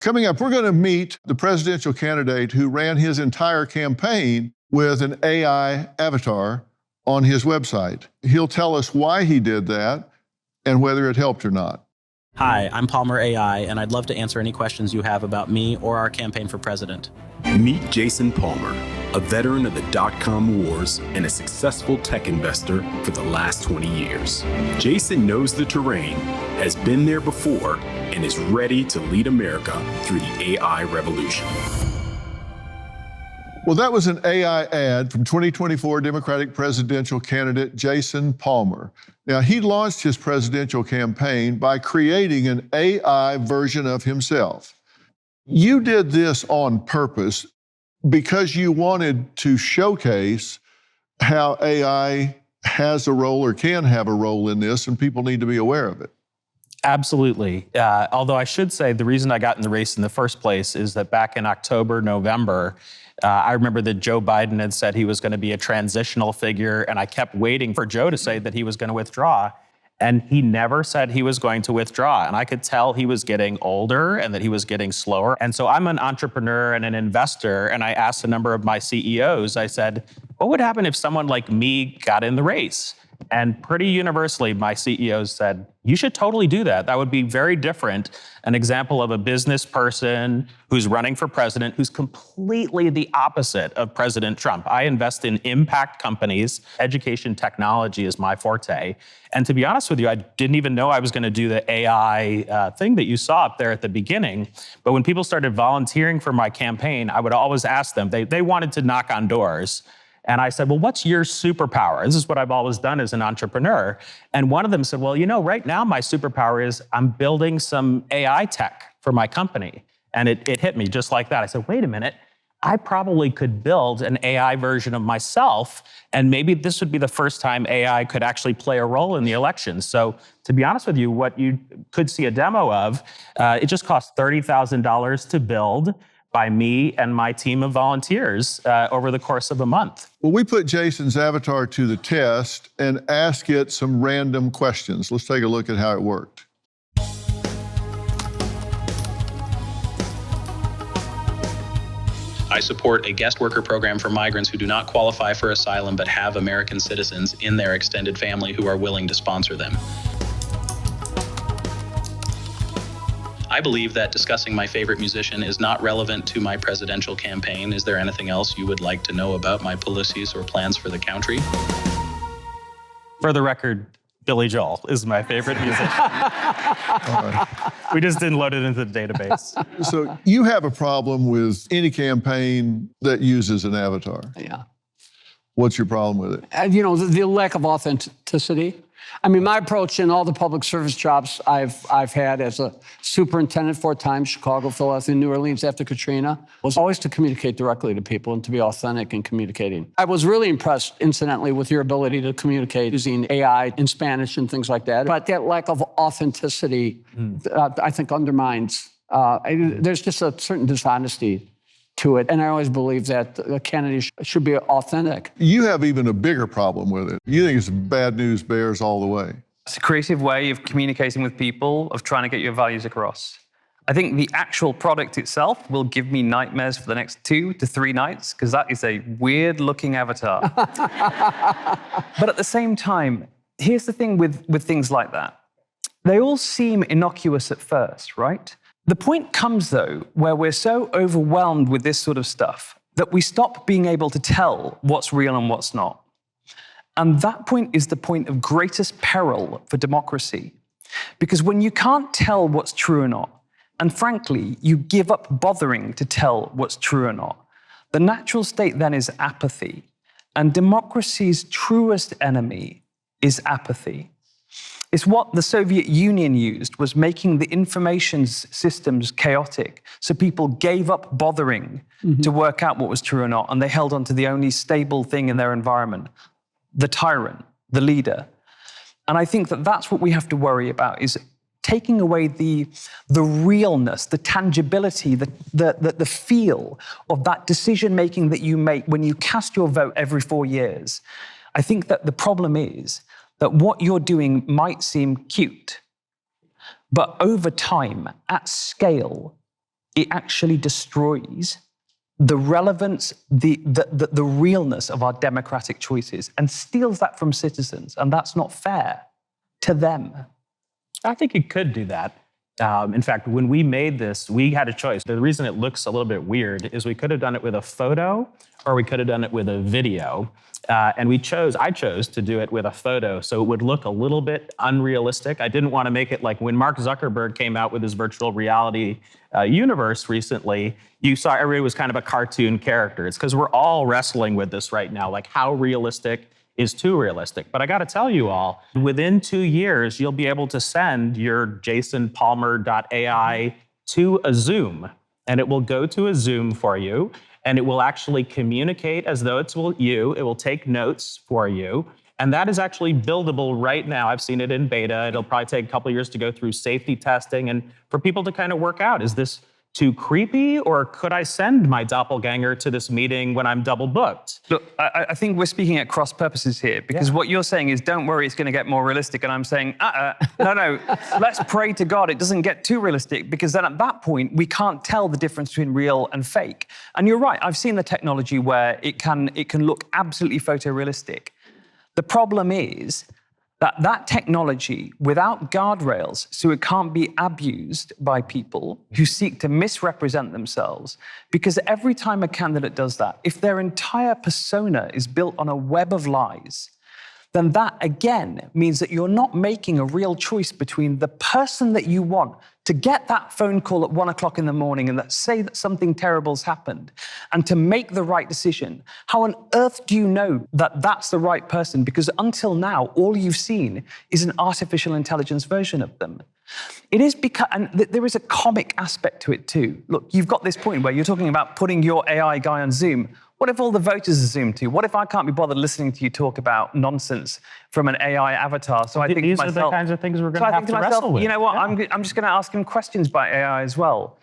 Coming up, we're going to meet the presidential candidate who ran his entire campaign with an AI avatar on his website. He'll tell us why he did that and whether it helped or not. Hi, I'm Palmer AI, and I'd love to answer any questions you have about me or our campaign for president. Meet Jason Palmer, a veteran of the dot-com wars and a successful tech investor for the last 20 years. Jason knows the terrain, has been there before, and is ready to lead America through the AI revolution. Well, that was an AI ad from 2024 Democratic presidential candidate Jason Palmer. Now, he launched his presidential campaign by creating an AI version of himself. You did this on purpose because you wanted to showcase how AI has a role or can have a role in this, and people need to be aware of it. Absolutely. Although I should say the reason I got in the race in the first place is that back in October, November, I remember that Joe Biden had said he was going to be a transitional figure, and I kept waiting for Joe to say that he was going to withdraw. And he never said he was going to withdraw. And I could tell he was getting older and that he was getting slower. And so I'm an entrepreneur and an investor. And I asked a number of my CEOs, I said, what would happen if someone like me got in the race? And pretty universally, my CEOs said, you should totally do that. That would be very different. An example of a business person who's running for president, who's completely the opposite of President Trump. I invest in impact companies. Education technology is my forte. And to be honest with you, I didn't even know I was going to do the AI thing that you saw up there at the beginning. But when people started volunteering for my campaign, I would always ask them, they wanted to knock on doors. And I said, well, what's your superpower? This is what I've always done as an entrepreneur. And one of them said, well, you know, right now my superpower is I'm building some AI tech for my company. And it hit me just like that. I said, wait a minute, I probably could build an AI version of myself. And maybe this would be the first time AI could actually play a role in the election. So to be honest with you, what you could see a demo of, it just cost $30,000 to build by me and my team of volunteers over the course of a month. Well, we put Jason's avatar to the test and asked it some random questions. Let's take a look at how it worked. I support a guest worker program for migrants who do not qualify for asylum but have American citizens in their extended family who are willing to sponsor them. I believe that discussing my favorite musician is not relevant to my presidential campaign. Is there anything else you would like to know about my policies or plans for the country? For the record, Billy Joel is my favorite musician. We just didn't load it into the database. So you have a problem with any campaign that uses an avatar. Yeah. What's your problem with it? You know, the lack of authenticity. I mean, my approach in all the public service jobs I've had as a superintendent 4 times, Chicago, Philadelphia, New Orleans after Katrina, was always to communicate directly to people and to be authentic in communicating. I was really impressed, incidentally, with your ability to communicate using AI in Spanish and things like that. But that lack of authenticity, I think, undermines. There's just a certain dishonesty to it. And I always believe that the candidate should be authentic. You have even a bigger problem with it. You think it's bad news bears all the way. It's a creative way of communicating with people, of trying to get your values across. I think the actual product itself will give me nightmares for the next 2 to 3 nights, because that is a weird-looking avatar. But at the same time, here's the thing with things like that. They all seem innocuous at first, right? The point comes, though, where we're so overwhelmed with this sort of stuff that we stop being able to tell what's real and what's not. And that point is the point of greatest peril for democracy. Because when you can't tell what's true or not, and frankly, you give up bothering to tell what's true or not, the natural state then is apathy. And democracy's truest enemy is apathy. It's what the Soviet Union used, was making the information systems chaotic. So people gave up bothering to work out what was true or not, and they held on to the only stable thing in their environment, the tyrant, the leader. And I think that that's what we have to worry about, is taking away the realness, the tangibility, the feel of that decision-making that you make when you cast your vote every 4 years. I think that the problem is that what you're doing might seem cute, but over time, at scale, it actually destroys the relevance, the realness of our democratic choices and steals that from citizens. And that's not fair to them. I think it could do that. In fact, when we made this, we had a choice. The reason it looks a little bit weird is we could have done it with a photo or we could have done it with a video. And I chose to do it with a photo, so it would look a little bit unrealistic. I didn't want to make it like when Mark Zuckerberg came out with his virtual reality universe recently, you saw everybody was kind of a cartoon character. It's because we're all wrestling with this right now, like how realistic is too realistic. But I got to tell you all, within 2 years, you'll be able to send your jasonpalmer.ai to a Zoom, and it will go to a Zoom for you, and it will actually communicate as though it's you. It will take notes for you, and that is actually buildable right now. I've seen it in beta. It'll probably take a couple of years to go through safety testing and for people to kind of work out, is this too creepy, or could I send my doppelganger to this meeting when I'm double booked? Look, I think we're speaking at cross purposes here, because what you're saying is, don't worry, it's going to get more realistic. And I'm saying, no, let's pray to God it doesn't get too realistic, because then at that point, we can't tell the difference between real and fake. And you're right, I've seen the technology where it can look absolutely photorealistic. The problem is that technology, without guardrails, so it can't be abused by people who seek to misrepresent themselves, because every time a candidate does that, if their entire persona is built on a web of lies, then that, again, means that you're not making a real choice between the person that you want to get that phone call at 1 o'clock in the morning and say that something terrible's happened, and to make the right decision. How on earth do you know that that's the right person? Because until now, all you've seen is an artificial intelligence version of them. It is because, and there is a comic aspect to it too. Look, you've got this point where you're talking about putting your AI guy on Zoom. What if all the voters are Zoomed to? What if I can't be bothered listening to you talk about nonsense from an AI avatar? So I think these to myself, are the kinds of things we're going to have to wrestle with. You know what? Yeah. I'm just going to ask him questions by AI as well.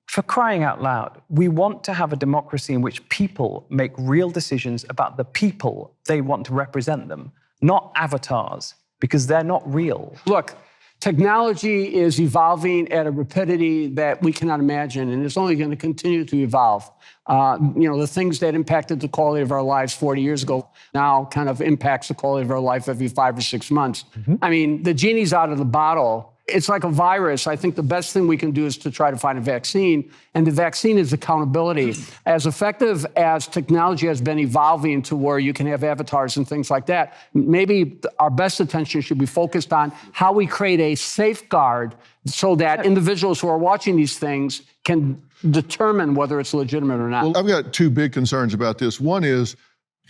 For crying out loud, we want to have a democracy in which people make real decisions about the people they want to represent them, not avatars, because they're not real. Look, technology is evolving at a rapidity that we cannot imagine, and it's only going to continue to evolve. The things that impacted the quality of our lives 40 years ago now kind of impacts the quality of our life every 5 or 6 months. Mm-hmm. I mean, the genie's out of the bottle. It's like a virus. I think the best thing we can do is to try to find a vaccine, and the vaccine is accountability. As effective as technology has been evolving to where you can have avatars and things like that, maybe our best attention should be focused on how we create a safeguard so that individuals who are watching these things can determine whether it's legitimate or not. Well, I've got two big concerns about this. One is,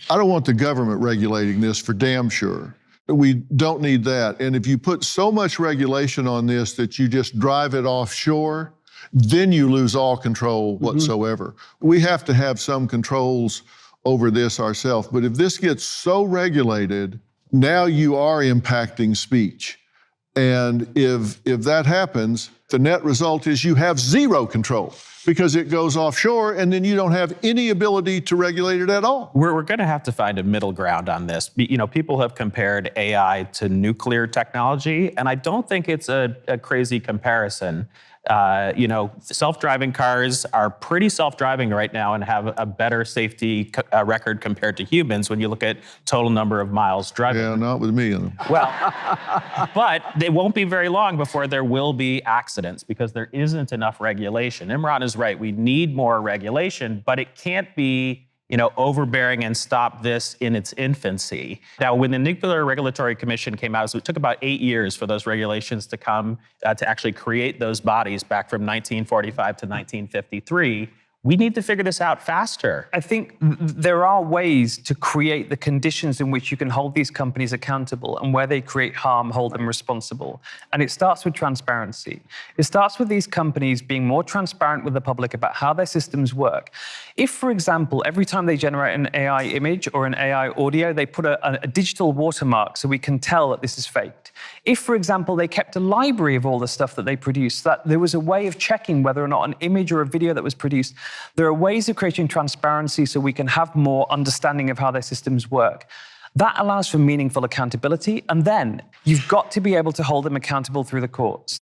I don't want the government regulating this for damn sure. We don't need that. And if you put so much regulation on this that you just drive it offshore, then you lose all control whatsoever. Mm-hmm. We have to have some controls over this ourselves. But if this gets so regulated, now you are impacting speech. And if that happens, the net result is you have zero control, because it goes offshore and then you don't have any ability to regulate it at all. We're going to have to find a middle ground on this. People have compared AI to nuclear technology, and I don't think it's a crazy comparison. Self-driving cars are pretty self-driving right now and have a better safety record compared to humans when you look at total number of miles driving. Yeah, not with me in them. Well, but it won't be very long before there will be accidents because there isn't enough regulation. Imran is right. We need more regulation, but it can't be overbearing and stop this in its infancy. Now, when the Nuclear Regulatory Commission came out, so it took about 8 years for those regulations to come to actually create those bodies back from 1945 to 1953. We need to figure this out faster. I think there are ways to create the conditions in which you can hold these companies accountable, and where they create harm, hold them responsible. And it starts with transparency. It starts with these companies being more transparent with the public about how their systems work. If, for example, every time they generate an AI image or an AI audio, they put a digital watermark so we can tell that this is faked. If, for example, they kept a library of all the stuff that they produced, that there was a way of checking whether or not an image or a video that was produced. There are ways of creating transparency so we can have more understanding of how their systems work. That allows for meaningful accountability, and then you've got to be able to hold them accountable through the courts.